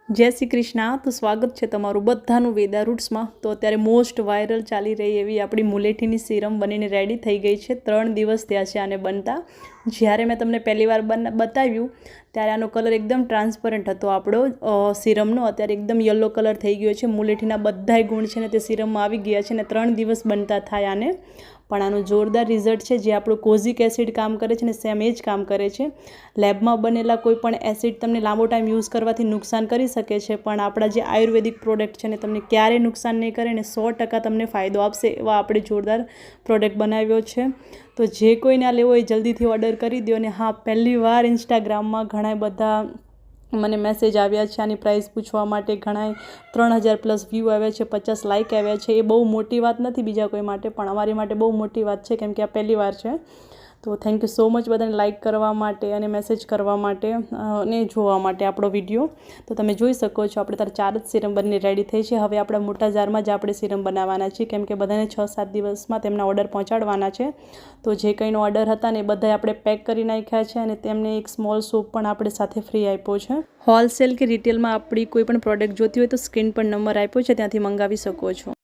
जय श्री कृष्ण। तो स्वागत है तमारू बधानु वेदा रूट्स में। तो अत्यारे मोस्ट वायरल चाली रही एवी आपणी मुलेठीनी सीरम बनीने रेडी थई गई है। 3 दिवस थया छे आने बनता। ज्यारे मैं तमने पहली वार बताव्युं त्यारे आनो कलर एकदम ट्रांसपरंट हतो आपणो सीरमनो। अत्यारे एकदम येलो कलर थई गयो छे। मुलेठीना बधाय गुण छे ने ते सीरममां आवी गया छे ने 3 दिवस बनता थाय आने। पण आनो जोरदार रिजल्ट है। जे आपणो कोजिक एसिड काम करे छे ने सेम एज काम करे छे। लेबमां बनेला कोईपण एसिड तमने लांबो टाइम यूज करवाथी नुकसान करी शके छे, पण आपणा जे आयुर्वेदिक प्रोडक्ट छे ने तमने क्यारेय नुकसान नहीं करे ने 100% तमने फायदो आपशे एवा आपणे जोरदार प्रोडक्ट बनाव्यो छे। तो जे कोईने आ लेवो होय जल्दीथी ऑर्डर करी दो। ने हाँ, पहली वार इंस्टाग्राम में घणा बधा मने मैसेज आव्या छे आनी प्राइस पूछवा माटे। घणा 3000+ व्यू आव्या छे, 50 लाइक आव्या छे। ए बहु मोटी बात नथी बीजा कोई माटे, पण अमारी माटे बहु मोटी बात छे, केम के आ पहली वार छे। तो थैंक यू सो मच बधाने लाइक करवा माटे अने मैसेज करवा माटे अने जोवा माटे आपणो विडियो। तो तमे जोई शको छो आपणे तार 4 ज सीरम बनीने रेडी थई छे। हवे आपणा मोटा जारमां ज आपणे सीरम बनाववाना छे, केम के बधाने 6-7 दिवसमां तेमना ऑर्डर पहोंचाडवाना छे। तो जे कंईनो ऑर्डर हता ने बधाय आपणे पेक करी नाख्या छे अने तेमने एक स्मॉल सोप पण आपणे साथे फ्री आप्यो छे। होलसेल के रिटेल में आपणी कोईपण प्रोडक्ट जोती होय तो स्क्रीन पर नंबर आप्यो छे, त्यांथी मंगावी शको छो।